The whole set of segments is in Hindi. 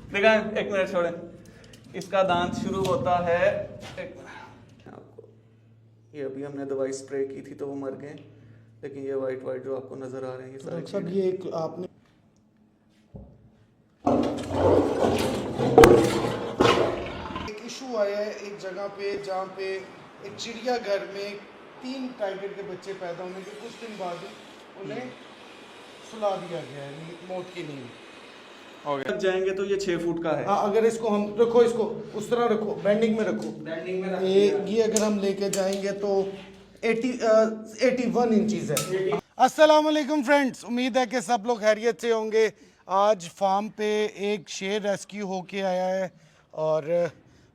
देखा, एक मिनट छोड़े। इसका दांत शुरू होता है आपको, ये अभी हमने दवाई स्प्रे की थी तो वो मर गए, लेकिन ये वाइट वाइट जो आपको नजर आ रहे हैं ये सारे सब ये एक आपने एक इशू आया है एक जगह पे जहाँ पे एक चिड़ियाघर में 3 टाइगर के बच्चे पैदा होने के कुछ दिन बाद उन्हें सुला दिया गया है मौत की नींद। लग जाएंगे तो ये 6 फुट का है। हाँ, अगर इसको हम रखो, इसको उस तरह रखो, बेंडिंग में रखो, बैंडिंग में ये अगर हम लेके जाएंगे तो 81 इंचेस है। अस्सलाम वालेकुम फ्रेंड्स, उम्मीद है कि सब लोग खैरियत से होंगे। आज फार्म पे एक शेर रेस्क्यू होके आया है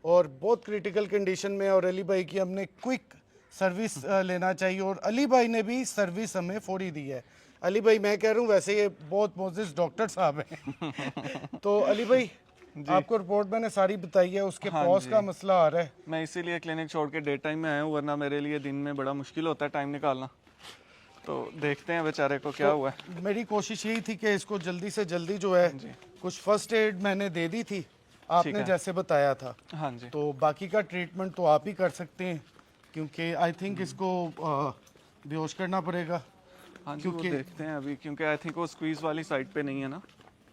और बहुत क्रिटिकल कंडीशन में, और अली भाई की हमने क्विक सर्विस लेना चाहिए और अली भाई ने भी सर्विस हमें फौरी दी है। अली भाई मैं कह रहा हूँ, वैसे ये बहुत मोजिज़ डॉक्टर साहब हैं तो अली भाई आपको रिपोर्ट मैंने सारी बताई है, उसके पॉज का मसला आ रहा है। मैं इसीलिए क्लिनिक छोड़ के डे टाइम में आया हूँ, वरना मेरे लिए दिन में बड़ा मुश्किल होता है टाइम निकालना। तो देखते हैं बेचारे को क्या हुआ है। मेरी कोशिश यही थी कि इसको जल्दी से जल्दी जो है कुछ फर्स्ट एड मैंने दे दी थी आपने जैसे बताया था। हाँ जी। तो बाकी का ट्रीटमेंट तो आप ही कर सकते हैं, क्योंकि आई थिंक इसको बेहोश करना पड़ेगा। हाँ जी, वो देखते हैं अभी, क्योंकि आई थिंक वो स्क्वीज वाली साइड पे नहीं है ना।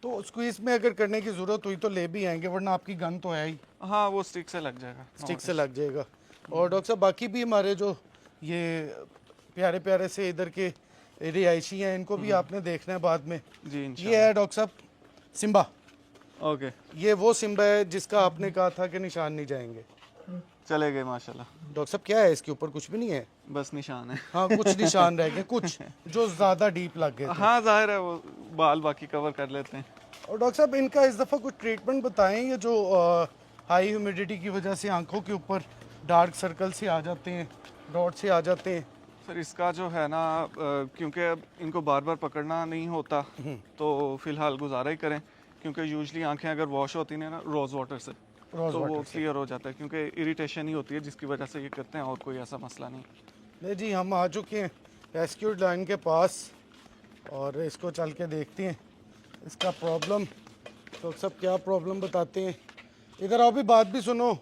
तो स्क्वीज में अगर करने की ज़रूरत हुई तो ले भी आएंगे, वरना आपकी गन तो है ही। हाँ, वो स्टिक से लग जाएगा। स्टिक से लग जाएगा। और डॉक्टर साहब बाकी भी हमारे जो ये प्यारे प्यारे से इधर के रिहायशी हैं, इनको भी आपने देखना है बाद में जी। ये है डॉक्टर साहब सिम्बा। ओके, ये वो सिम्बा है जिसका आपने कहा था कि निशान नहीं जाएंगे। चले गए माशाल्लाह। डॉक्टर साहब क्या है इसके ऊपर? कुछ भी नहीं है, बस निशान है। हाँ कुछ निशान रह गए, कुछ जो ज़्यादा डीप लग गए थे। हाँ जाहिर है, वो बाल बाकी कवर कर लेते हैं। और डॉक्टर साहब इनका इस दफ़ा कुछ ट्रीटमेंट बताएं, ये जो हाई ह्यूमिडिटी की वजह से आंखों के ऊपर डार्क सर्कल से आ जाते हैं, डॉट से आ जाते हैं। सर इसका जो है ना, क्योंकि अब इनको बार बार पकड़ना नहीं होता तो फिलहाल गुजारा ही करें, क्योंकि यूजली आंखें अगर वॉश होती हैं ना रोज़ वाटर से तो वो क्लियर हो जाता है, क्योंकि इरिटेशन ही होती है जिसकी वजह से ये करते हैं, और कोई ऐसा मसला नहीं जी। हम आ चुके हैं रेस्क्यू लाइन के पास और इसको चल के देखते हैं इसका प्रॉब्लम। तो सब क्या प्रॉब्लम बताते हैं। इधर आओ भी, बात भी सुनो।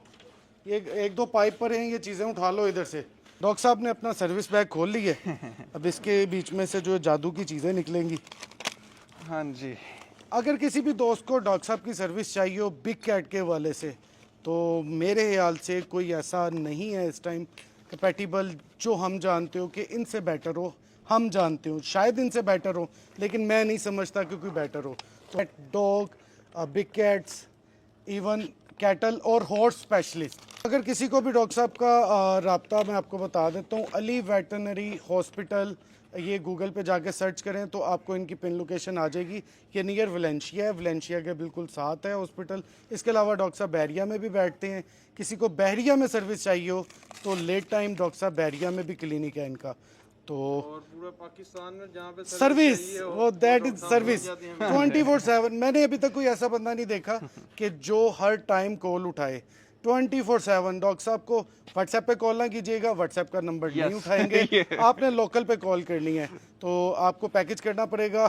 ये एक दो पाइप पर हैं, ये चीज़ें उठा लो इधर से। डॉक्टर साहब ने अपना सर्विस बैग खोल ली है, अब इसके बीच में से जो जादू की चीज़ें निकलेंगी। हाँ जी। अगर किसी भी दोस्त को डॉक्टर साहब की सर्विस चाहिए हो बिग कैट के वाले से, तो मेरे ख्याल से कोई ऐसा नहीं है इस टाइम कंपैटिबल जो हम जानते हो कि इनसे बेटर हो। हम जानते हो शायद इनसे बेटर हो, लेकिन मैं नहीं समझता कि कोई बेटर हो। तो dog, big cats, even cattle और हॉर्स स्पेशलिस्ट, अगर किसी को भी डॉक्टर साहब का राब्ता मैं आपको बता देता हूँ। अली वेटरनरी हॉस्पिटल, ये गूगल पे जाके सर्च करें तो आपको इनकी पिन लोकेशन आ जाएगी। ये नियर वलेंशिया है, वलेंशिया के बिल्कुल साथ है हॉस्पिटल। इसके अलावा डॉक्टर साहब बहरिया में भी बैठते हैं। किसी को बहरिया में सर्विस चाहिए हो तो लेट टाइम डॉक्टर साहब बहरिया में भी क्लिनिक है इनका। तो और पूरे पाकिस्तान में जहाँ पे सर्विस वो दैट इज सर्विस 24/7। मैंने अभी तक कोई ऐसा बंदा नहीं देखा कि जो हर टाइम कॉल उठाए 24/7। डॉक्टर साहब को व्हाट्सएप पे कॉल ना कीजिएगा, व्हाट्सएप का नंबर नहीं उठाएंगे। आपने लोकल पे कॉल करनी है तो आपको पैकेज करना पड़ेगा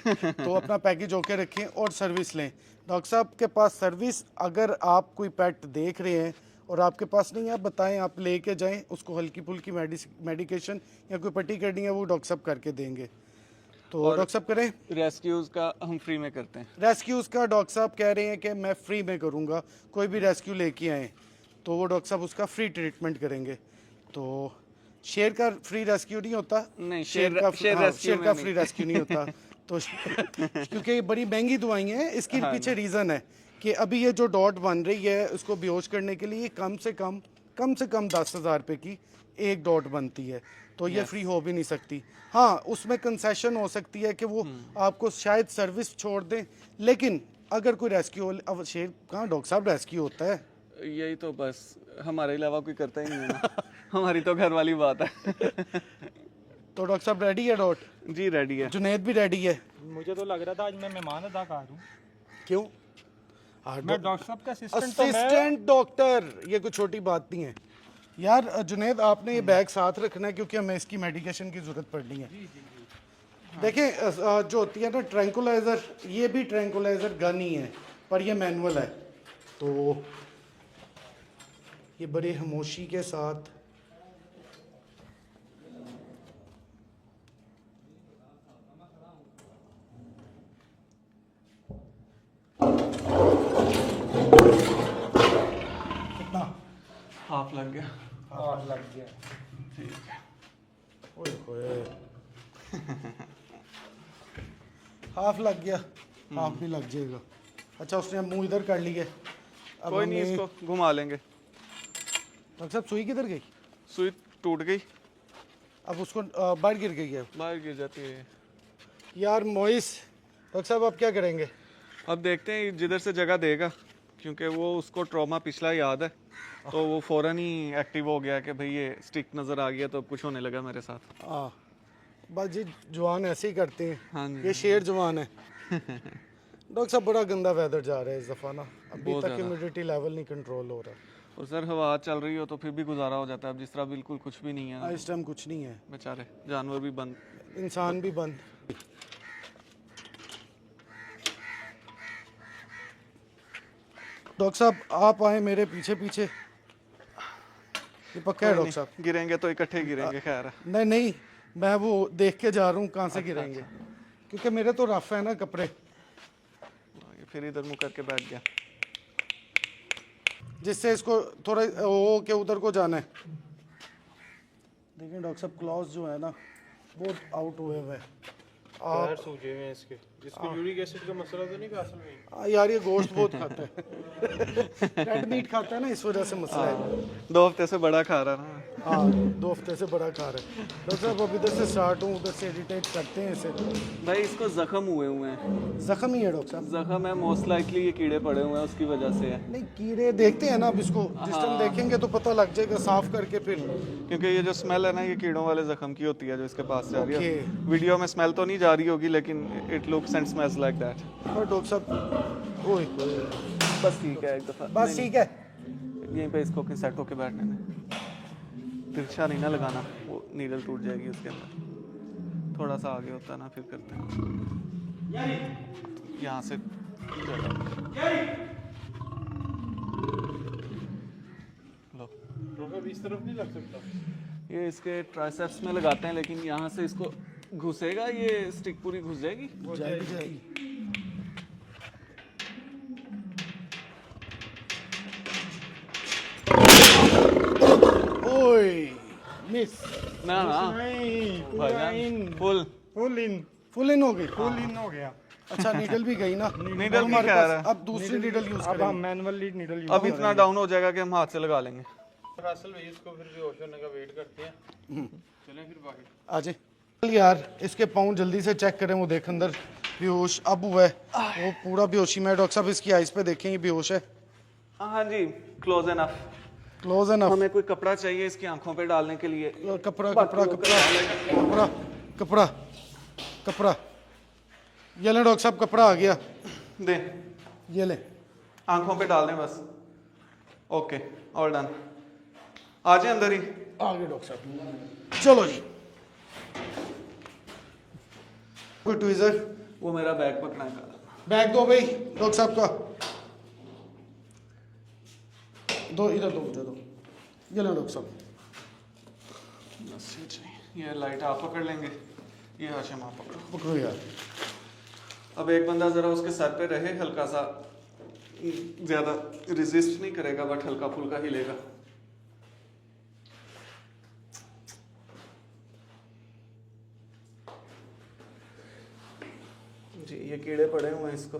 तो अपना पैकेज होके रखें और सर्विस लें। डॉक्टर साहब के पास सर्विस, अगर आप कोई पेट देख रहे हैं और आपके पास नहीं है, आप बताएं, आप लेके जाएं, उसको हल्की फुल्की मेडिकेशन या कोई पट्टी करनी है वो डॉक्टर साहब करके देंगे। तो डॉक्टर साहब करें। रेस्क्यूज का हम फ्री में करते हैं। रेस्क्यूज का डॉक्टर साहब कह रहे हैं कि मैं फ्री में करूंगा, कोई भी रेस्क्यू लेके आए तो वो डॉक्टर साहब उसका फ्री ट्रीटमेंट करेंगे। तो शेर का फ्री रेस्क्यू नहीं होता, नहीं, शेर का फ्री रेस्क्यू नहीं होता। तो क्योंकि ये बड़ी महंगी दवाइयाँ हैं, इसके पीछे रीज़न है कि अभी ये जो डॉट बन रही है उसको बेहोश करने के लिए कम से कम 10,000 रुपये की एक डॉट बनती है, तो ये फ्री हो भी नहीं सकती। हाँ, उसमें कंसेशन हो सकती है कि वो आपको शायद सर्विस छोड़ दें, लेकिन अगर कोई रेस्क्यू, अब शेर कहाँ डॉक्टर साहब रेस्क्यू होता है? यही तो बस हमारे अलावा कोई करता ही नहीं है ना हमारी तो घर वाली बात है तो डॉक्टर साहब रेडी है डॉट? जी रेडी है। जुनैद भी रेडी है। मुझे तो लग रहा था आज मैं मेहमान अदाकार हूँ। क्यों? मैं डॉक्टर साहब का असिस्टेंट डॉक्टर, ये कोई छोटी बात नहीं है यार। जुनैद आपने ये बैग साथ रखना है क्योंकि हमें इसकी मेडिकेशन की जरूरत पड़नी है। देखिए जो होती है ना ट्रैंकुलाइजर, ये भी ट्रैंकुलाइजर गन ही है पर ये मैनुअल है, तो ये बड़ी खामोशी के साथ कितना हाफ लग गया। हाथ लग गया। ठीक है। ओए होए हाफ लग गया, हाफ भी लग जाएगा। अच्छा उसने मुंह इधर कर लिए, अब कोई नहीं, हमें- इसको घुमा लेंगे। डॉक्टर साहब सुई किधर गई? सुई टूट गई, अब उसको बाहर गिर गई है बाहर गिर जाती है। यार मोइस। डॉक्टर साहब अब क्या करेंगे? अब देखते हैं जिधर से जगह देगा, क्योंकि वो उसको ट्रॉमा पिछला याद है, तो वो फौरन ही एक्टिव हो गया कि भाई ये स्टिक नज़र आ गया, तो अब कुछ होने लगा मेरे साथ। हाँ बस जी, जवान ऐसे ही करते हैं। हाँ जी। ये शेर जवान है। डॉक्टर साहब बड़ा गंदा वेदर जा रहा है इस दफ़ा ना, अभी बहुत तक ज़्यादा। ह्यूमिडिटी लेवल नहीं कंट्रोल हो रहा। और सर हवा चल रही हो तो फिर भी गुजारा हो जाता है, अब जिस तरह बिल्कुल कुछ भी नहीं है ना, इस टाइम कुछ नहीं है, बेचारे जानवर भी बंद। इंसान भी बंद। डॉक्टर साहब आप आए मेरे पीछे पीछे, ये पक्का है डॉक्टर साहब? गिरेंगे तो इकट्ठे गिरेंगे, खैर है। नहीं नहीं, मैं वो देख के जा रहा हूँ कहाँ से गिरेंगे, क्योंकि मेरे तो रफ है ना कपड़े। ये फिर इधर मुँह करके बैठ गया। जिससे इसको थोड़ा हो के उधर को जाना है। देखिए डॉक्टर साहब क्लॉज जो है ना बहुत आउट हुए हुए हैं। पैर सूजे हुए हैं इसके। इसको यूरिक एसिड का मसला तो नहीं, असल में यार ये गोश्त बहुत खाता है रेड मीट खाता है ना, इस वजह से मसला है। 2 हफ्ते से बड़ा खा रहा ना। हाँ 2 हफ्ते से बड़ा खा रहा है। डॉक्टर साहब अब इधर से स्टार्ट हूँ, उधर से एडिटेट करते हैं इसे। भाई इसको जख्म हुए हैं, जख्म ही है डॉक्टर साहब? जख्म है, मोस्ट लाइकली ये कीड़े पड़े हुए हैं, उसकी वजह से है। नहीं कीड़े देखते हैं ना अब इसको, जिस टाइम देखेंगे तो पता लग जाएगा साफ करके फिर। क्योंकि ये जो स्मेल है ना, ये कीड़ों वाले जख्म की होती है जो इसके पास से आ रही है। Okay. वीडियो में स्मेल तो नहीं जा रही होगी, लेकिन it looks and smells like that. और डॉक्टर साहब ओए बस ठीक है, एक दफा बस ठीक है। यहीं पे इसको सेट होके बैठने में, तिरछा नहीं ना लगाना, वो नीडल टूट जाएगी उसके अंदर। थोड़ा सा आगे होता है ना, फिर करते हैं यहाँ से। लो, अब इस तरफ नहीं लग सकता। ये इसके ट्राइसेप्स में लगाते हैं, लेकिन यहाँ से इसको घुसेगा, ये स्टिक पूरी घुस जाएगी। जाएगी जाएगी। ओए मिस, ना ना नहीं, भाईजान, फुल फुल इन हो गई। फुल इन हो गया। अच्छा नीडल भी गई ना। नीडल अब हमारे की क्या पास है? अब दूसरी नीडल यूज अब हम करेंगे। मैनुअली नीडल यूज अब इतना डाउन हो जाएगा कि हम हाथ से लगा लेंगे। असल में इसको फिर बेहोश होने का वेट करते हैं। चलें फिर बाकी। आ जाए यार, इसके पाँव जल्दी से चेक करें, वो देख अंदर बेहोश अब हुआ है, वो पूरा बेहोशी में है। डॉक्टर साहब इसकी आइज पे देखें, ये बेहोश है। हाँ जी, क्लोज एनफ। क्लोज है ना? हमें कोई कपड़ा चाहिए इसकी आंखों पे डालने के लिए। कपड़ा कपड़ा कपड़ा कपड़ा कपड़ा कपड़ा, ये ले डॉक्टर साहब कपड़ा आ गया, दे, ये ले। आंखों पे डाल दें बस। Okay, all done. आ जाए अंदर ही। आ गए डॉक्टर साहब, चलो जी। कोई ट्वीजर? वो मेरा बैग पकड़ा है। बैग दो भाई डॉक्टर साहब का, दो इधर दो, मुझे दो। ये लो डॉक्टर साहब। बस ये चाहिए। ये लाइट आप पकड़ लेंगे, ये हाशिम आप पकड़ो। पकड़ो यार। अब एक बंदा जरा उसके सर पे रहे, हल्का सा, ज्यादा रेजिस्ट नहीं करेगा, बट हल्का फुल्का हिलेगा। जी ये कीड़े पड़े हुए हैं, इसको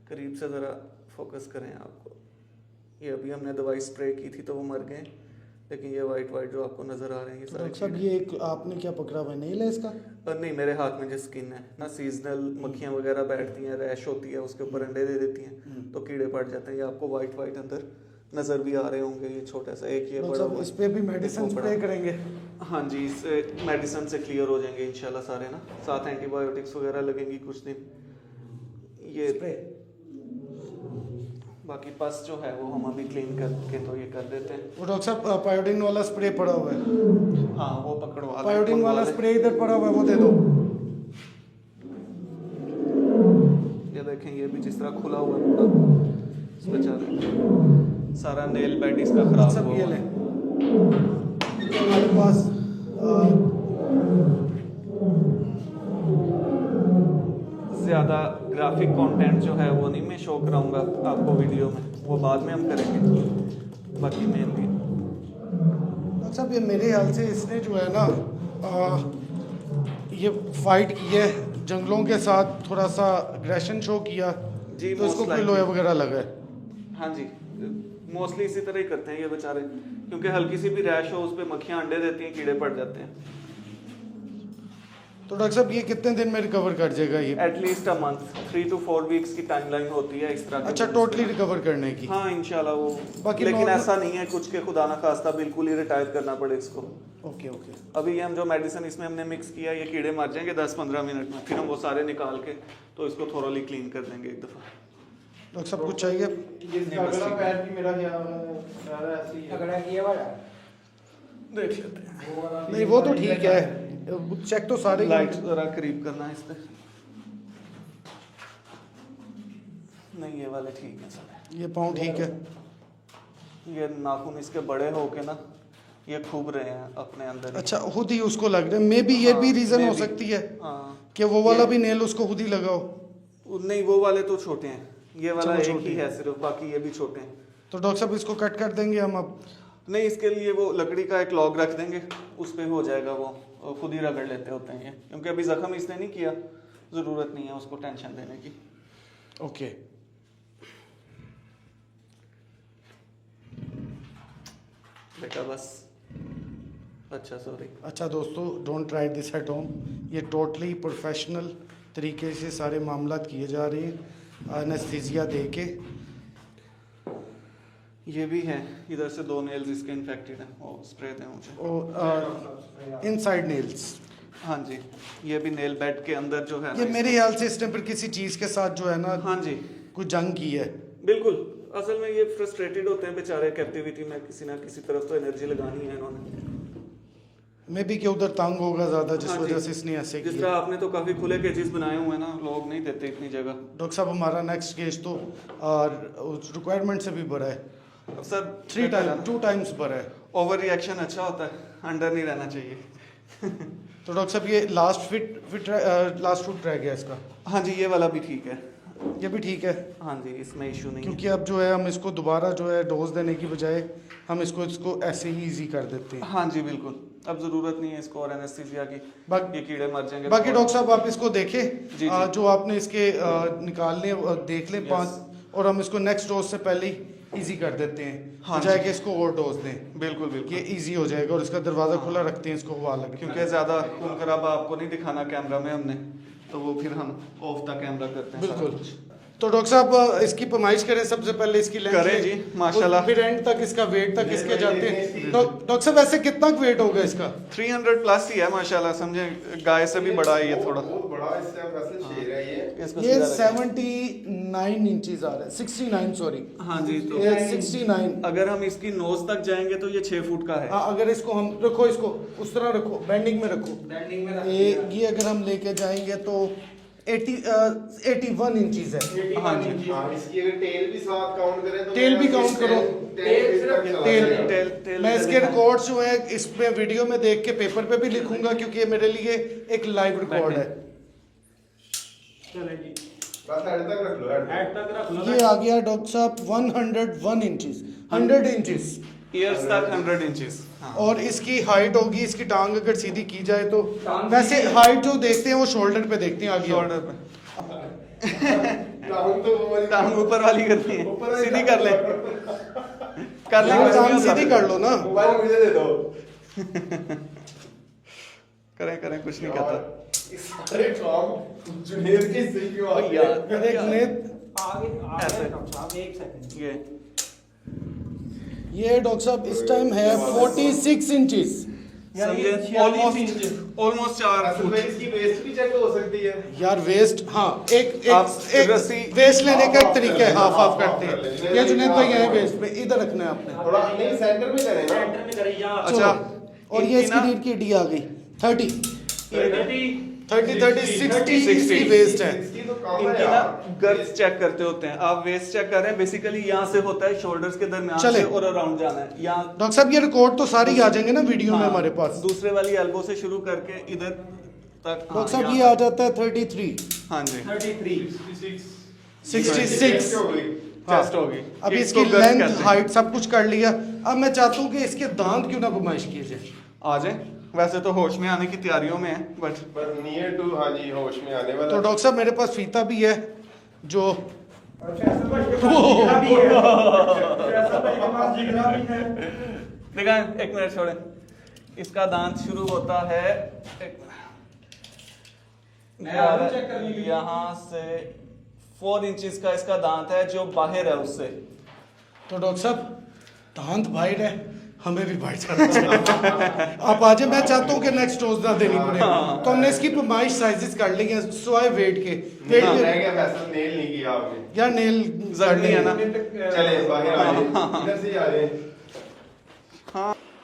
करीब से ज़रा फोकस करें आपको। ये अभी हमने दवाई स्प्रे की थी तो वो मर गए, लेकिन ये वाइट वाइट जो आपको नज़र आ रहे हैं ये सारे डॉक्टर साहब ये एक आपने क्या पकड़ा हुआ है, नेल है इसका? नहीं, मेरे हाथ में जो स्किन है ना, सीजनल मक्खियाँ वगैरह बैठती हैं, रैश होती है, उसके ऊपर अंडे दे देती हैं तो कीड़े पड़ जाते हैं। ये आपको वाइट वाइट अंदर नज़र भी आ रहे होंगे। ये छोटा सा एक ये डॉक्टर बड़ा साहब हुआ इस पे भी मेडिसिन एक वो स्प्रे बड़ा। करेंगे? हाँ जी, इससे मेडिसिन से क्लियर हो जाएंगे इंशाल्लाह सारे ना, साथ एंटीबायोटिक्स वगैरह लगेंगी कुछ दिन। ये स्प्रे बाकी पस जो है वो हम अभी क्लीन करके तो ये कर देते हैं। वो डॉक्टर साहब पायोडीन वाला स्प्रे पड़ा हुआ है, हाँ वो पकड़वा लें, पायोडीन मंगवा वाला लें। स्प्रे इधर पड़ा हुआ है, वो दे दो। देखें ये भी जिस तरह खुला हुआ है पूरा, इस बेचारे सारा नेल बेड इसका खराब सब हुआ ये हुआ लें है। हमारे पास ज़्यादा ग्राफिक कंटेंट जो है वो नहीं मैं शो कराऊंगा आपको वीडियो में, वो बाद में हम करेंगे। बाकी मेनली डॉक्टर साहब ये मेरे ख्याल से इसने जो है ना ये फाइट की है जंगलों के साथ, थोड़ा सा एग्रेशन शो किया जी, तो इसको most कोई likely। लोया वगैरह लगा है। हाँ जी, मोस्टली इसी तरह ही करते हैं ये बेचारे, क्योंकि हल्की सी भी रैश हो उस पर मक्खियाँ अंडे देती हैं, कीड़े पड़ जाते हैं। तो डॉक्टर साहब ये कितने दिन में रिकवर कर जाएगा ये? At least a month, 3 to 4 weeks की टाइमलाइन होती है इस तरह अच्छा, टोटली रिकवर करने की? हाँ इंशाल्लाह वो। बाकी लेकिन normal- ऐसा नहीं है कुछ के खुदा ना खास्ता बिल्कुल ही रिटायर करना पड़े इसको। Okay okay. अभी ये हम जो मेडिसिन इसमें हमने मिक्स किया ये कीड़े मर जाएंगे 10-15 मिनट में, फिर हम वो सारे निकाल के तो इसको थोरोली क्लीन कर देंगे एक दफ़ा। डॉक्टर साहब कुछ चाहिए? ये अगला पैर भी मेरा क्या सारा ऐसे ही है। अगला किया वाला देख लेते हैं। नहीं वो तो ठीक है, चेक तो सारे ही लाइट जरा करीब करना है इस पे। नहीं ये वाले ठीक है सारे। ये पाँव ठीक है? ये नाखून इसके बड़े होके ना ये खूब रहे हैं अपने अंदर ही। अच्छा, खुद ही उसको लग रहा है, मे बी ये हाँ, भी रीज़न हो maybe। सकती है हाँ कि वो वाला भी नेल उसको खुद ही लगाओ। नहीं वो वाले तो छोटे हैं, ये वाला वो एक छोटे ही हैं। है सिर्फ, बाकी ये भी छोटे हैं। तो डॉक्टर साहब इसको कट कर देंगे हम अब? नहीं इसके लिए वो लकड़ी का एक लॉग रख देंगे, उस पे हो जाएगा वो, और खुद ही रगड़ लेते होते हैं ये, क्योंकि अभी जख्म इसने नहीं किया, ज़रूरत नहीं है उसको टेंशन देने की। ओके। बेटा बस, अच्छा सॉरी। अच्छा दोस्तों, don't try this at home. ये टोटली प्रोफेशनल तरीके से सारे मामलात किए जा रहे हैं एनेस्थीसिया दे के। ये भी है, इधर से 2 नेल्स इसके इन्फेक्टेड हैं, वो स्प्रे दें मुझे। और इनसाइड नेल्स। हाँ जी, ये भी नेल बेड के अंदर जो है ये ना मेरे ख्याल से इसने फिर किसी चीज़ के साथ जो है ना हाँ जी कोई जंग की है। बिल्कुल, असल में ये फ्रस्ट्रेटेड होते हैं बेचारे, कैप्टिविटी में किसी ना किसी तरफ तो एनर्जी लगानी है इन्होंने। मे बी कि उधर तंग होगा ज़्यादा जिस हाँ जी। वजह से इसने ऐसे जिस किया। तरह आपने तो काफी खुले केजेस बनाए हुए हैं ना, लोग नहीं देते इतनी जगह। डॉक्टर साहब हमारा नेक्स्ट केस तो रिक्वायरमेंट से भी बड़ा है, सर 2 टाइम्स बड़ा है। ओवर रिएक्शन अच्छा होता है, अंडर नहीं रहना चाहिए। तो डॉक्टर साहब ये लास्ट फुट रह गया इसका? हाँ जी, ये वाला भी ठीक है। ये भी ठीक है, हाँ जी, इसमें इशू नहीं है। क्योंकि अब जो है हम इसको दोबारा जो है डोज देने की बजाय हम इसको ऐसे ही इजी कर देते हैं। हाँ जी बिल्कुल, अब जरूरत नहीं है इसको और एनेस्थीसिया की, ये कीड़े मर जाएंगे। बाकी डॉक्टर साहब आप इसको देखें, जी। जो आपने इसके निकालने देख लें 5, और हम इसको नेक्स्ट डोज से पहले ही इजी कर देते हैं, हाँ बजाय जी। कि इसको और डोज दें। बिल्कुल बिल्कुल, ये इजी हो जाएगा और इसका दरवाज़ा खुला रखते हैं, इसको हवा लगे। क्योंकि ज्यादा खून खराबा आपको नहीं दिखाना कैमरा में हमने, तो वो फिर हम ऑफ द कैमरा करते हैं सारा बिल्कुल। कुछ। तो डॉक्टर साहब इसकी पैमाइश करें सबसे पहले, इसकी लेंथ करें जी, माशाल्लाह। फिर एंड तक इसका वेट तक इसके जाते हैं। डॉक्टर साहब ऐसे कितना वेट होगा इसका? 300 प्लस ही है माशाल्लाह, समझे गाय से भी बड़ा है ये थोड़ा। बहुत बड़ा इससे असल शेर है ये। इसको ये सीधा रखें। 79 इंचेस आ रहा है, 69 सॉरी। हाँ जी, तो ये 69। अगर हम इसकी नोज तक जाएंगे तो ये 6 फुट का है। हाँ, अगर इसको हम रखो, इसको उस तरह रखो, बेंडिंग में रखो। बैंडिंग में ये अगर हम लेके जाएंगे तो 81 इंचीज है। हाँ जी, हाँ, इसकी अगर टेल भी साथ काउंट करें तो टेल भी काउंट करो। टेल मैं इसके रिकॉर्ड्स जो है इसमें वीडियो में देख के पेपर पे भी लिखूंगा, क्योंकि ये मेरे लिए एक लाइव रिकॉर्ड है। चले जी, बस हेड तक रख लो, हेड तक रख लो। ये आ गया डॉक्टर साहब 101 इंचेस, 100 इंचेस। ईयर्स तक 100 इंचेस। हाँ। और इसकी हाइट होगी, इसकी टांग अगर सीधी की जाए तो, टांग वैसे सीधी- हाइट जो देखते हैं वो शोल्डर पे देखते हैं, आगे शोल्डर पे टांग तो वो वाली टांग ऊपर वाली करनी है, ऊपर वाली सीधी कर ले कर ले, यार, कुछ नहीं टांग होता। सीधी कर लो ना। मोबाइल मुझे दे दो। करें करें, कुछ नहीं कहता इस सारे काम जुनेर की से क्यों आ गया? यार। मेरे जुनेद, आगे ऐसे। डॉक्टर साहब, एक सेकंड। ये डॉक्टर साहब इस टाइम है 46 इंचेस। समझे, ऑलमोस्ट 4 असल फुट। में इसकी वेस्ट भी चेक हो सकती है। यार वेस्ट, हाँ, एक आप एक रस्सी- वेस्ट लेने का एक तरीका है, हाफ हाफ करते हाफ कर हैं। लेते ये हैं। जुनेद भाई है वेस्ट पे, इधर रखना है आपने। थोड़ा नहीं सेंटर में करें ना। सेंटर में करें या अच्छा, और ये इनकी इसकी ना- रीढ़ की हड्डी आ गई 30। 30 60 इसकी वेस्ट है। इनकी ना गर्ल्स चेक करते होते हैं, आप वेस्ट चेक कर रहे हैं, बेसिकली यहाँ से होता है शोल्डर्स के दरमियान चले। से और अराउंड जाना है यहाँ। डॉक्टर साहब ये रिकॉर्ड तो सारी आ जाएंगे ना वीडियो में हाँ, हमारे पास। दूसरे वाली एल्बो से शुरू करके इधर तक। डॉक्टर साहब ये आ जाता है 33 हाँ जी 33 66 चेस्ट होगी। अभी ये इसकी इसको गर्ल्स लेंथ कहते हैं। हाइट सब कुछ कर लिया। अब मैं चाहता हूँ कि इसके दांत क्यों ना गुमाइश किए जाए। आ जाए, वैसे तो होश में आने की तैयारियों में है बट पर नियर टू हाँ जी होश में आने वाला। तो डॉक्टर साहब मेरे पास फीता भी है जो देखा एक मिनट छोड़े, इसका दांत शुरू होता है यहाँ से 4 इंचेस का इसका दांत है जो बाहर है उससे। तो डॉक्टर साहब दांत बाहर है, हमें भी बाहर जाना चाहिए। आप आ जाए, मैं चाहता हूँ कि नेक्स्ट डोज ना देनी पड़े। तो हमने इसकी पैमाइश साइजेस कर ली हैं स्वाय वेट के। वेट रह में गया फैसल, नेल नहीं किया आपने। यार नेल जरूरी है ना। चले बाहर आ जाए, इधर से ही आ जाए।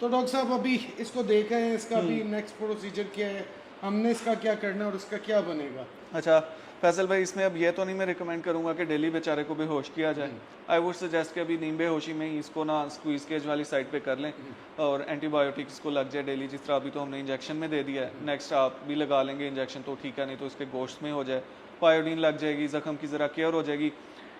तो डॉक्टर साहब अभी इसको देखा है, इसका भी नेक्स्ट प्रोसीजर क्या है, हमने इसका क्या करना है और इसका क्या बनेगा। अच्छा फैसल भाई, इसमें अब ये तो नहीं मैं रिकमेंड करूंगा कि डेली बेचारे को बेहोश किया जाए। आई वुड सजेस्ट कि अभी नीम बेहोशी में ही इसको ना स्क्वीज केज वाली साइड पे कर लें और एंटीबायोटिक्स को लग जाए डेली, जिस तरह अभी तो हमने इंजेक्शन में दे दिया है। नेक्स्ट आप भी लगा लेंगे इंजेक्शन तो ठीक है, नहीं तो इसके गोश्त में हो जाए, पायोडीन लग जाएगी, जख्म की ज़रा केयर हो जाएगी,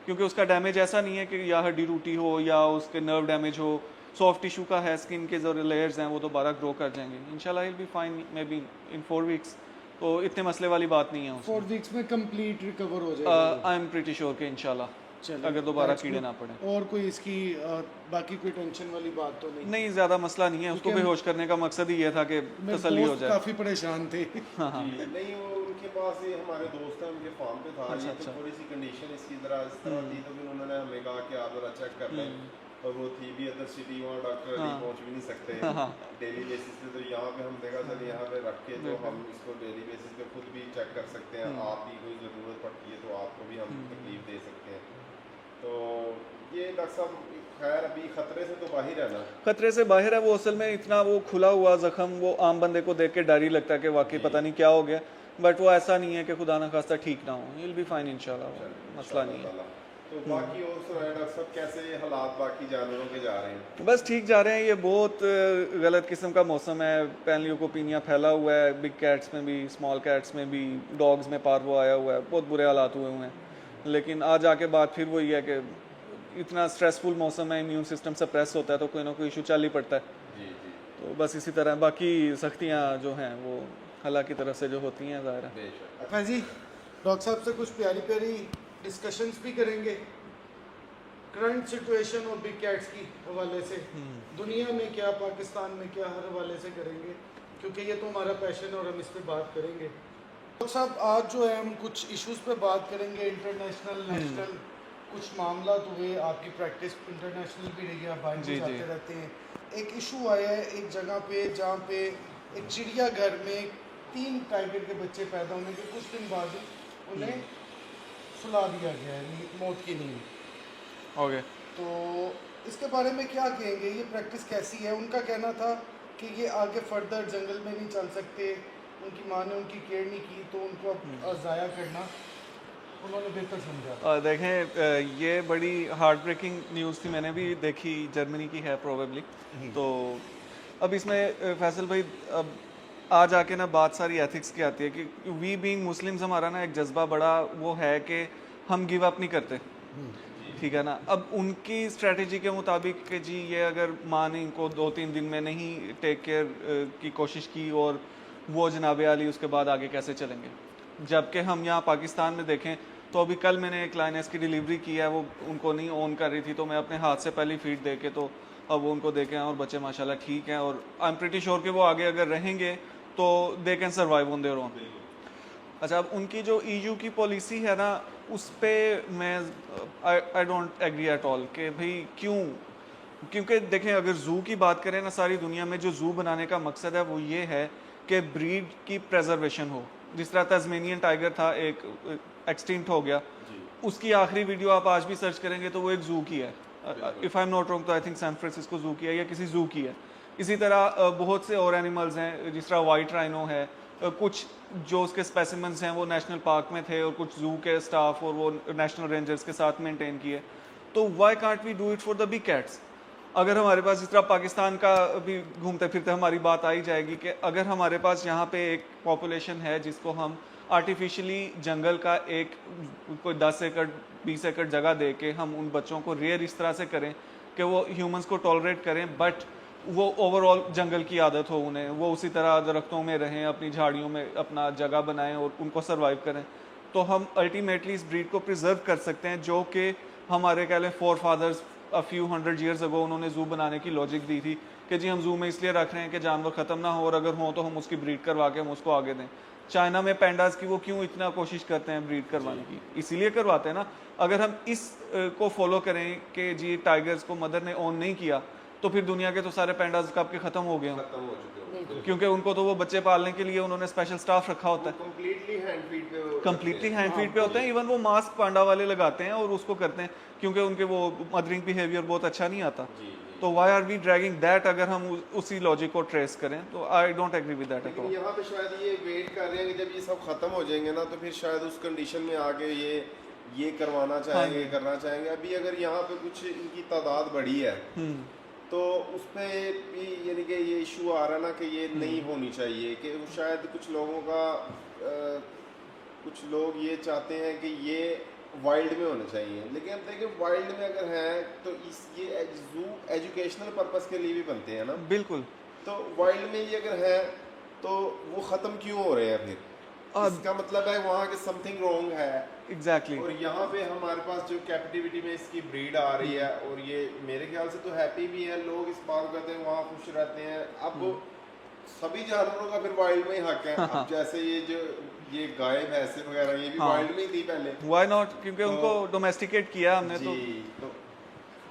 क्योंकि उसका डैमेज ऐसा नहीं है कि या हड्डी टूटी हो या उसके नर्व डैमेज हो, सॉफ्ट टिश्यू का है, स्किन के जो लेयर्स हैं वो दोबारा ग्रो कर जाएंगे इंशाल्लाह। Will be fine may be in 4 weeks, तो इतने मसले वाली बात नहीं है उसमें। 4 वीक्स में कंप्लीट रिकवर हो जाएगा। आई एम प्रीटी श्योर कि इंशाल्लाह चलिए, अगर दोबारा that's कीड़े good। ना पड़े। और कोई इसकी बाकी कोई टेंशन वाली बात तो नहीं। नहीं ज़्यादा मसला नहीं है, उसको क्योंकि बेहोश करने का मकसद ही ये था कि मेरे तसल्ली हो दोस्त जाए। काफी परेशान थे। नहीं वो उनके पास ये हमारे दोस्त हैं, उनके फार्म पे था। अच्छा, ये तो थोड़ी सी कंडीशन इसकी जरा इस तरह थी, तो फिर उन्होंने हमें कहा कि आप जरा चेक कर लें। और वो थी भी अदर सिटी, वहाँ डॉक्टर अली पहुँच भी नहीं सकते डेली बेसिस पे। तो यहाँ पे हम देखा सर यहाँ पे रख के तो हम इसको डेली बेसिस पे खुद भी चेक कर सकते हैं। आप ही कोई ज़रूरत पड़ती है तो आपको भी हम तकलीफ दे सकते हैं। तो ये डॉक्टर साहब खैर अभी खतरे से तो बाहर है ना। खतरे से बाहर है वो, असल में इतना वो खुला हुआ जख्म वो आम बंदे को देख के डर ही लगता है कि वाकई पता नहीं क्या हो गया, बट वो ऐसा नहीं है कि खुदा ना खास्ता ठीक ना हो। विल बी फाइन इंशाल्लाह, मसला नहीं है। तो बाकी और सुनाए डॉक्टर साहब, कैसे हालात बाकी जानवरों के जा रहे हैं? बस ठीक जा रहे हैं। ये बहुत गलत किस्म का मौसम है, पैनल्यूकोपिनिया फैला हुआ है, बिग कैट्स में भी, स्मॉल कैट्स में भी, डॉग्स में पार्वो आया हुआ है, बहुत बुरे हालात हुए हुए हैं। लेकिन आज आके बात फिर वही है कि इतना स्ट्रेसफुल मौसम है, इम्यून सिस्टम सप्रेस होता है तो कोई ना कोई इशू चल ही पड़ता है। तो बस इसी तरह बाकी सख्तियाँ जो हैं वो अल्लाह की तरफ से जो होती हैं ज़ाहिर है। फैजी डॉक्टर साहब से कुछ प्यारी प्यारी डिस्कशंस भी करेंगे करंट सिचुएशन और बिग कैट्स की हवाले से, दुनिया में क्या, पाकिस्तान में क्या, हर हवाले से करेंगे, क्योंकि ये तो हमारा पैशन है और हम इस पे बात करेंगे। डॉक्टर साहब आज जो है हम कुछ इश्यूज पे बात करेंगे, इंटरनेशनल नेशनल कुछ मामला हुए, आपकी प्रैक्टिस इंटरनेशनल भी रही है, आप बाहर भी जाते रहते हैं। एक इशू आया है एक जगह पे जहाँ पे एक चिड़ियाघर में 3 टाइगर के बच्चे पैदा होने के कुछ दिन बाद ही उन्हें सुला दिया गया है मौत की नींद। ओके, तो इसके बारे में क्या कहेंगे, ये प्रैक्टिस कैसी है? उनका कहना था कि ये आगे फर्दर जंगल में नहीं चल सकते, उनकी माँ ने उनकी केयर नहीं की तो उनको अब ज़ाया करना उन्होंने बेहतर समझा। देखें ये बड़ी हार्ट ब्रेकिंग न्यूज़ थी, मैंने भी देखी, जर्मनी की है प्रोबेबली। तो अब इसमें फैसल भाई अब आज आके ना बात सारी एथिक्स की आती है कि वी बीइंग मुस्लिम्स हमारा ना एक जज्बा बड़ा वो है कि हम गिव अप नहीं करते, ठीक है ना। अब उनकी स्ट्रेटजी के मुताबिक कि जी ये अगर माँ ने इनको 2-3 दिन में नहीं टेक केयर की कोशिश की और वो जनाब आली उसके बाद आगे कैसे चलेंगे। जबकि हम यहाँ पाकिस्तान में देखें तो अभी कल मैंने एक लाइनेस की डिलीवरी की है, वो उनको नहीं ओन कर रही थी, तो मैं अपने हाथ से पहली फीड दे के तो अब वो उनको देखे हैं और बच्चे माशाल्लाह ठीक हैं और आई एम प्रीटी श्योर कि वो आगे अगर रहेंगे तो they can survive on their own. अच्छा, अब उनकी जो EU की पॉलिसी है ना उस पर मैं I don't agree at all कि भाई क्यों, क्योंकि देखें अगर ज़ू की बात करें ना सारी दुनिया में जो ज़ू बनाने का मकसद है वो ये है कि ब्रीड की प्रेजर्वेशन हो। जिस तरह तस्मेनियन टाइगर था एक एक्सटिंक्ट हो गया, उसकी आखिरी वीडियो आप आज भी सर्च करेंगे तो वो एक ज़ू की है, if I am not wrong तो I think San Francisco zoo की है या किसी ज़ू की है। इसी तरह बहुत से और एनिमल्स हैं, जिस तरह वाइट राइनो है, कुछ जो उसके स्पेसिमेंस हैं वो नेशनल पार्क में थे और कुछ जू के स्टाफ और वो नेशनल रेंजर्स के साथ मेंटेन किए, तो why can't we do it for the big cats? अगर हमारे पास, जिस तरह पाकिस्तान का भी घूमते फिरते हमारी बात आई जाएगी कि अगर हमारे पास यहाँ पे एक पॉपुलेशन है जिसको हम आर्टिफिशियली जंगल का एक कोई 10 एकड़ 20 एकड़ जगह दे के हम उन बच्चों को रेयर इस तरह से करें कि वो ह्यूमंस को टॉलरेट करें, बट वो ओवरऑल जंगल की आदत हो उन्हें, वो उसी तरह दरख्तों में रहें, अपनी झाड़ियों में अपना जगह बनाएं और उनको सर्वाइव करें, तो हम अल्टीमेटली इस ब्रीड को प्रिजर्व कर सकते हैं, जो कि हमारे कह लें forefathers a few 100 years ago उन्होंने जू बनाने की लॉजिक दी थी कि जी हम जू में इसलिए रख रहे हैं कि जानवर ख़त्म ना हो और अगर हो तो हम उसकी ब्रीड करवा के हम उसको आगे दें। चाइना में पैंडास की वो क्यों इतना कोशिश करते हैं ब्रीड करवाने की? इसीलिए करवाते हैं ना। अगर हम इस को फॉलो करें कि जी टाइगर्स को मदर ने ओन नहीं किया, तो फिर दुनिया के तो सारे पैंडास कब के ख़त्म हो गए हों, खत्म हो चुके हो, क्योंकि उनको तो वो बच्चे पालने के लिए उन्होंने स्पेशल स्टाफ रखा होता है, कंप्लीटली हैंड फीड पे कंप्लीटली हैंड फीड पे होते हैं। इवन वो मास्क पांडा वाले लगाते हैं और उसको करते हैं क्योंकि उनके वो मदरिंग बिहेवियर बहुत अच्छा नहीं आता। तो why are we dragging that? अगर हम उसी लॉजिक को ट्रेस करें तो I don't agree with that at all. यहाँ पे शायद ये वेट कर रहे हैं कि जब ये सब खत्म हो जाएंगे ना, तो फिर शायद उस कंडीशन में आके ये करवाना चाहेंगे, करना चाहेंगे। अभी अगर यहाँ पे कुछ इनकी तादाद बढ़ी है तो उस पर भी यानी कि ये इशू आ रहा है ना कि ये नहीं होनी चाहिए, कि शायद कुछ लोगों का कुछ लोग ये चाहते हैं कि ये वाइल्ड में होने चाहिए, लेकिन अब देखिए वाइल्ड में अगर हैं तो ये जू एजुकेशनल पर्पस के लिए भी बनते हैं ना। बिल्कुल। तो वाइल्ड में ये अगर है तो वो ख़त्म क्यों हो रहे हैं फिर? इसका मतलब है वहाँ के समथिंग रॉन्ग है। एग्जैक्टली। और यहाँ पे हमारे पास जो कैप्टिविटी में इसकी ब्रीड आ रही है, और ये मेरे ख्याल से तो हैप्पी भी है, लोग इस बात करते हैं, वहाँ खुश रहते हैं। अब सभी जानवरों का फिर वाइल्ड में ही हक है। अब जैसे ये गाय भैंसे वगैरह ये भी वाइल्ड में ही थी पहले, व्हाई नॉट? क्योंकि उनको डोमेस्टिकेट किया हमने। तो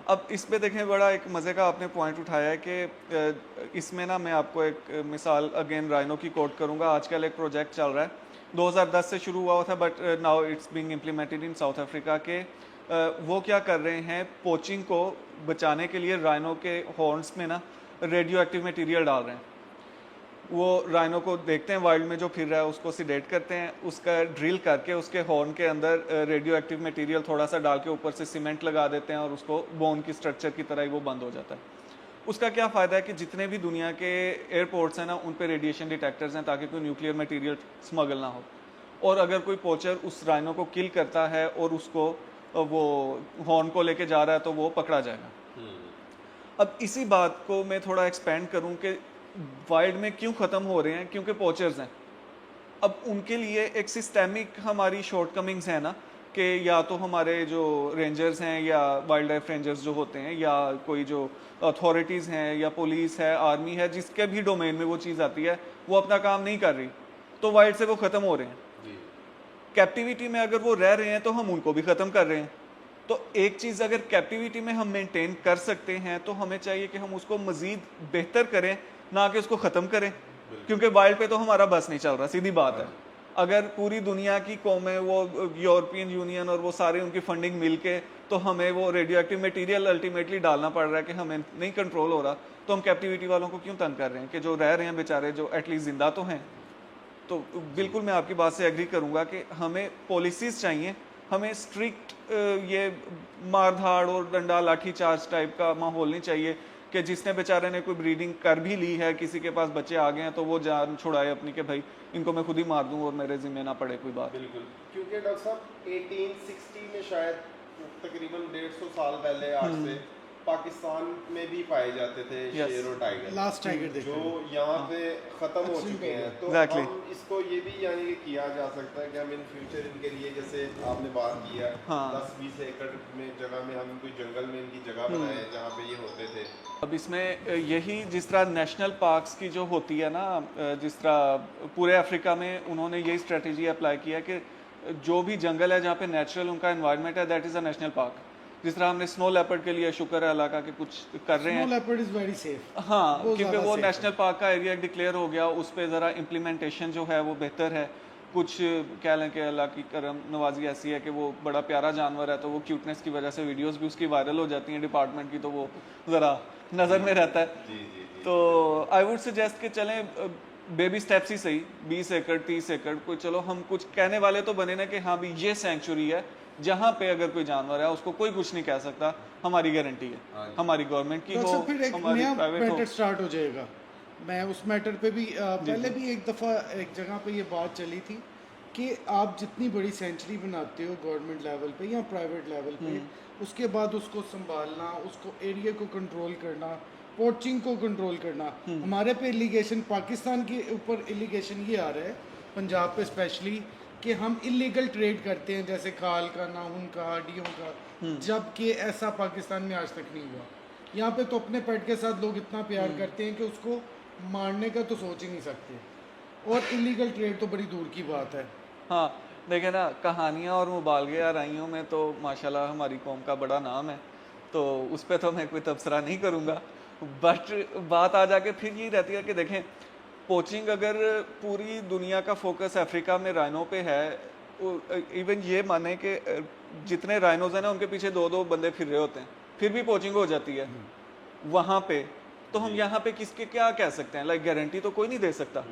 अब इस पे देखें, बड़ा एक मज़े का आपने पॉइंट उठाया है कि इसमें ना मैं आपको एक मिसाल अगेन राइनो की कोट करूँगा। आजकल एक प्रोजेक्ट चल रहा है, 2010 से शुरू हुआ था, but now it's being implemented in south Africa के। वो क्या कर रहे हैं, पोचिंग को बचाने के लिए राइनो के हॉर्न्स में ना रेडियो एक्टिव मटीरियल डाल रहे हैं। वो राइनो को देखते हैं वाइल्ड में जो फिर रहा है, उसको सिडेट करते हैं, उसका ड्रिल करके उसके हॉर्न के अंदर रेडियो एक्टिव मटेरियल थोड़ा सा डाल के ऊपर से सीमेंट लगा देते हैं और उसको बोन की स्ट्रक्चर की तरह ही वो बंद हो जाता है। उसका क्या फ़ायदा है कि जितने भी दुनिया के एयरपोर्ट्स हैं ना, उन पे रेडिएशन डिटेक्टर्स हैं ताकि कोई न्यूक्लियर मटेरियल स्मगल ना हो। और अगर कोई पोचर उस राइनो को किल करता है और उसको वो हॉर्न को लेके जा रहा है तो वो पकड़ा जाएगा। अब इसी बात को मैं थोड़ा एक्सपेंड करूं कि वाइल्ड में क्यों ख़त्म हो रहे हैं, क्योंकि पोचर्स हैं। अब उनके लिए एक सिस्टेमिक हमारी शॉर्टकमिंग्स है ना, कि या तो हमारे जो रेंजर्स हैं या वाइल्ड लाइफ रेंजर्स जो होते हैं या कोई जो अथॉरिटीज़ हैं या पुलिस है, आर्मी है, जिसके भी डोमेन में वो चीज़ आती है, वो अपना काम नहीं कर रही, तो वाइल्ड से वो ख़त्म हो रहे हैं। कैप्टिविटी में अगर वो रह रहे हैं तो हम उनको भी ख़त्म कर रहे हैं। तो एक चीज़ अगर कैप्टिविटी में हम मेंटेन कर सकते हैं तो हमें चाहिए कि हम उसको मज़ीद बेहतर करें, ना कि उसको ख़त्म करें, क्योंकि वाइल्ड पे तो हमारा बस नहीं चल रहा, सीधी बात है। अगर पूरी दुनिया की कौमें, वो यूरोपियन यूनियन और वो सारे उनकी फंडिंग मिलके तो हमें वो रेडियो एक्टिव मटीरियल अल्टीमेटली डालना पड़ रहा है कि हमें नहीं कंट्रोल हो रहा, तो हम कैप्टिविटी वालों को क्यों तंग कर रहे हैं कि जो रह रहे हैं बेचारे, जो एटलीस्ट जिंदा तो हैं। तो बिल्कुल मैं आपकी बात से एग्री करूंगा कि हमें पॉलिसीज़ चाहिए, हमें स्ट्रिक्ट ये मारधाड़ और डंडा लाठी चार्ज टाइप का माहौल नहीं चाहिए कि जिसने बेचारे ने कोई ब्रीडिंग कर भी ली है, किसी के पास बच्चे आ गए हैं, तो वो जान छुड़ाए अपनी कि भाई इनको मैं खुद ही मार दूं और मेरे जिम्मे ना पड़े कोई बात। बिल्कुल, क्योंकि डॉक्टर साहब 1860 में शायद तकरीबन 150 साल पहले आज से पाकिस्तान में भी पाए जाते थे शेर और टाइगर, लास्ट टाइगर जो यहाँ पे खत्म हो चुके हैं। तो हम इसको ये भी यानी कि किया जा सकता है कि हम इन फ्यूचर इनके लिए, जैसे आपने बात किया 10-20 एकड़ में जगह में हम कोई जंगल में इनकी जगह बनाए जहाँ पे ये होते थे। अब इसमें यही जिस तरह नेशनल पार्क्स की जो होती है ना, जिस तरह पूरे अफ्रीका में उन्होंने यही स्ट्रेटेजी अप्लाई किया कि जो भी जंगल है जहाँ पे नेचुरल उनका एनवायरनमेंट है, that is a national park. जिस तरह हमने स्नो लेपर्ड के लिए, शुक्र है अल्लाह का कि कुछ कर रहे हैं, snow leopard is very safe. हाँ, क्योंकि वो नेशनल पार्क का एरिया डिक्लेयर हो गया, उस पर ज़रा इम्प्लीमेंटेशन जो है वो बेहतर है। कुछ कह लें कि अल्लाह की करम नवाजी ऐसी है कि वो बड़ा प्यारा जानवर है, तो वो क्यूटनेस की वजह से वीडियोस भी उसकी वायरल हो जाती हैं डिपार्टमेंट की, तो वो ज़रा नज़र में रहता है। तो आई वुड सजेस्ट कि चलें बेबी स्टेप्स ही सही, 20 एकड़ 30 एकड़ कोई, चलो हम कुछ कहने वाले तो बने ना कि हाँ भी ये सेंचुरी है जहाँ पे अगर कोई जानवर है उसको कोई कुछ नहीं कह सकता, हमारी गारंटी है, हमारी गवर्नमेंट की तो हो, सर फिर एक हमारी नया प्राइवेट हो। मैटर स्टार्ट हो जाएगा। मैं उस मैटर पे भी पहले भी एक दफ़ा एक जगह पे ये बात चली थी कि आप जितनी बड़ी सेंचुरी बनाते हो गवर्नमेंट लेवल पे या प्राइवेट लेवल पे, उसके बाद उसको संभालना, उसको एरिया को कंट्रोल करना, पोचिंग को कंट्रोल करना। हमारे पे इलीगेशन, पाकिस्तान के ऊपर इलीगेशन ये आ रहा है पंजाब पे स्पेशली कि हम इलीगल ट्रेड करते हैं, जैसे खाल का, नाखून का, हड्डियों का, जबकि ऐसा पाकिस्तान में आज तक नहीं हुआ। यहाँ पे तो अपने पेट के साथ लोग इतना प्यार करते हैं कि उसको मारने का तो सोच ही नहीं सकते, और इलीगल ट्रेड तो बड़ी दूर की बात है। हाँ देखे ना, कहानियाँ और मुबालगे आराइयों में तो माशाल्लाह हमारी कौम का बड़ा नाम है, तो उस पर तो मैं कोई तबसरा नहीं करूँगा। बट बात आ जाके फिर ये रहती है कि देखें, पोचिंग अगर पूरी दुनिया का फोकस अफ्रीका में राइनो पे है, इवन ये माने कि जितने राइनोज हैं ना उनके पीछे 2-2 बंदे फिर रहे होते हैं, फिर भी पोचिंग हो जाती है वहाँ पे, तो हम यहाँ पे किसके क्या कह सकते हैं? लाइक गारंटी तो कोई नहीं दे सकता।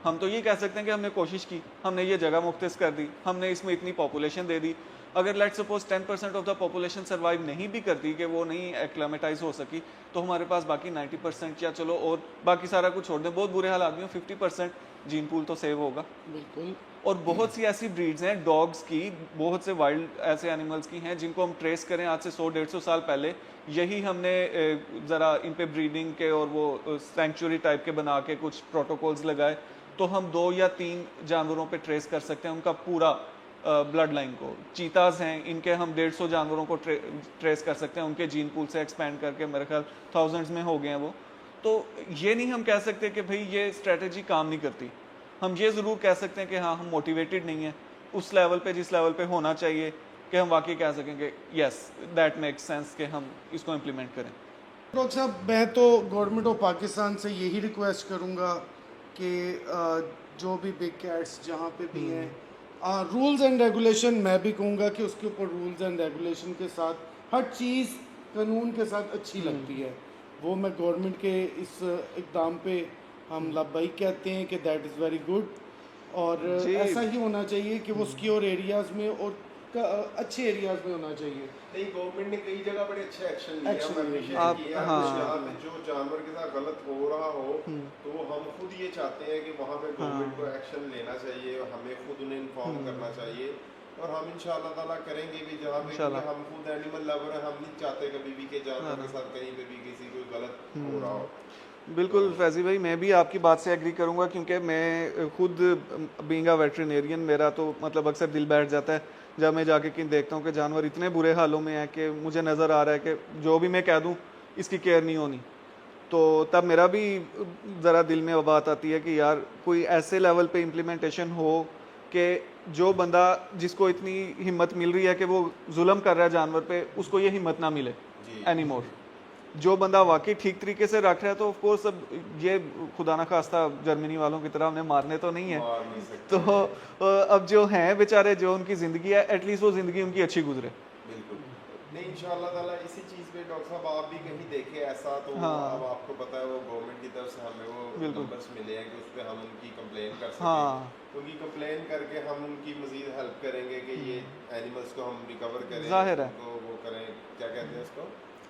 हम तो ये कह सकते हैं कि हमने कोशिश की, हमने ये जगह मुख्तस कर दी, हमने इसमें इतनी पॉपुलेशन दे दी। अगर let suppose 10% of the population survive नहीं भी करती, कि वो नहीं एक्लेमेटाइज हो सकी, तो हमारे पास बाकी 90% या चलो और बाकी सारा कुछ छोड़ दें, बहुत बुरे हालात में 50% जीन पूल तो सेव होगा। बिल्कुल। और बहुत सी ऐसी ब्रीड्स हैं डॉग्स की, बहुत से वाइल्ड ऐसे एनिमल्स की हैं जिनको हम ट्रेस करें आज से 100-150 साल पहले, यही हमने ज़रा इन पे ब्रीडिंग के और वो सेंचुरी टाइप के बना के कुछ प्रोटोकॉल्स लगाए, तो हम 2 या 3 जानवरों पे ट्रेस कर सकते हैं उनका पूरा ब्लड लाइन को। चीताज हैं, इनके हम 150 जानवरों को ट्रेस कर सकते हैं, उनके जीन पूल से एक्सपैंड करके मेरे ख्याल थाउजेंड्स में हो गए हैं वो। तो ये नहीं हम कह सकते कि भाई ये स्ट्रेटजी काम नहीं करती, हम ये ज़रूर कह सकते हैं कि हाँ हम मोटिवेटेड नहीं है उस लेवल पे जिस लेवल पे होना चाहिए, कि हम वाकई कह सकेंगे यस दैट मेक्स सेंस कि हम इसको इम्प्लीमेंट करें। डॉक्टर साहब, मैं तो गवर्नमेंट ऑफ पाकिस्तान से यही रिक्वेस्ट करूँगा कि जो भी बिग कैट्स जहाँ पे भी हैं, रूल्स एंड रेगुलेशन, मैं भी कहूँगा कि उसके ऊपर रूल्स एंड रेगुलेशन के साथ हर चीज़ कानून के साथ अच्छी लगती है, वो मैं गवर्नमेंट के इस इक़दाम पे हम लाभदायक कहते हैं कि दैट इज़ वेरी गुड, और ऐसा ही होना चाहिए कि वो सिक्योर एरियाज़ में और अच्छे एरियाज़ में होना चाहिए। नहीं, गवर्नमेंट ने कई जगह बड़े अच्छे एक्शन लिए Action हैं, लिए। आप- किया है। हाँ। जहाँ पे जो जानवर के साथ गलत हो रहा हो, तो हम खुद ये चाहते हैं कि वहाँ पे गवर्नमेंट को एक्शन लेना चाहिए और हमें खुद उन्हें इन्फॉर्म करना चाहिए, और हम इंशाअल्लाह ताला करेंगे भी। जहाँ पे क्योंकि हम खुद एनिमल लवर हैं, हम नहीं चाहते कभी भी कि जानवर के साथ कहीं पे भी किसी को गलत हो रहा हो। बिल्कुल फैजी भाई, मैं भी आपकी बात से एग्री करूंगा, क्योंकि मैं खुद बीइंग अ वेटरिनेरियन, मेरा तो मतलब अक्सर दिल बैठ जाता है जब मैं जाके कहीं देखता हूँ कि जानवर इतने बुरे हालों में है कि मुझे नज़र आ रहा है कि जो भी मैं कह दूँ इसकी केयर नहीं होनी, तो तब मेरा भी ज़रा दिल में बात आती है कि यार कोई ऐसे लेवल पे इम्प्लीमेंटेशन हो कि जो बंदा जिसको इतनी हिम्मत मिल रही है कि वो जुल्म कर रहा है जानवर पे, उसको ये हिम्मत ना मिले एनीमोर। जो बंदा वाकई ठीक तरीके से रख रहा है, तो ऑफ कोर्स अब ये खुदा ना खास्ता जर्मनी वालों की तरह उन्हें मारने तो नहीं है, मार नहीं सकते। तो अब जो हैं बेचारे, जो उनकी ज़िंदगी है एटलीस्ट वो ज़िंदगी उनकी अच्छी गुजरे। बिल्कुल नहीं, इंशाअल्लाह ताला इसी चीज़ पे डॉक्टर साहब आप भी कहीं देखे ऐसा, तो अब आपको पता है वो गवर्नमेंट की तरफ से हमें वो नंबर्स मिले हैं कि उस पर हम उनकी कंप्लेन कर सकें, उनकी कंप्लेन करके हम उनकी मजीद हेल्प करेंगे कि ये एनिमल्स को हम रिकवर करें, जाहिर है। उनको वो करें, क्या कहते हैं उसको,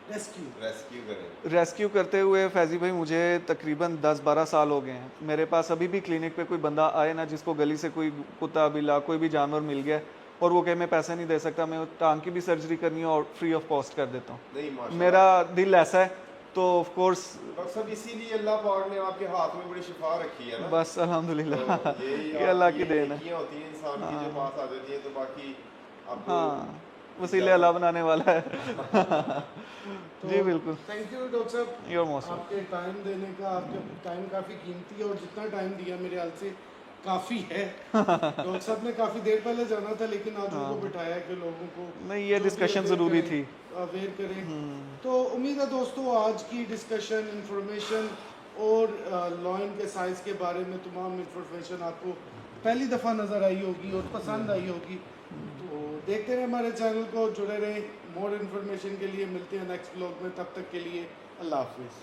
रेस्क्यू करें। रेस्क्यू करते हुए फैजी भाई मुझे तकरीबन 10-12 साल हो गए हैं। मेरे पास अभी भी क्लिनिक पे कोई बंदा आए ना जिसको गली से कोई कुत्ता बिल्ला कोई भी जानवर मिल गया और वो कहे मैं पैसे नहीं दे सकता, मैं टांग की भी सर्जरी करनी है और फ्री ऑफ कॉस्ट कर देता हूँ। नहीं माशाल्लाह, मेरा दिल ऐसा है, तो ऑफ कोर्स डॉक्टर साहब इसीलिए अल्लाह पाक ने आपके हाथ में बड़ी शिफा रखी है ना, बस अल्हम्दुलिल्लाह तो ये अल्लाह की देन है। नेकियां होती हैं इंसान की जो पास आ जाती है, तो बाकी आपको हाँ, वसीले अल्लाह बनाने वाला है। जी बिल्कुल, थैंक यू डॉक्टर साहब, You're most आपके टाइम देने का, आपका टाइम काफ़ी कीमती है और जितना टाइम दिया मेरे हाल से काफ़ी है। डॉक्टर साहब ने काफ़ी देर पहले जाना था, लेकिन आज उनको बिठाया कि लोगों को नहीं, ये डिस्कशन ज़रूरी थी। अवेयर करें। तो उम्मीद है दोस्तों आज की डिस्कशन, इंफॉर्मेशन और लॉइन के साइज़ के बारे में तमाम इंफॉर्मेशन आपको पहली दफ़ा नज़र आई होगी और पसंद आई होगी। तो देखते रहें हमारे चैनल को, जुड़े रहें। मोर इन्फॉर्मेशन के लिए मिलते हैं नेक्स्ट ब्लॉग में, तब तक के लिए अल्लाह हाफिज़।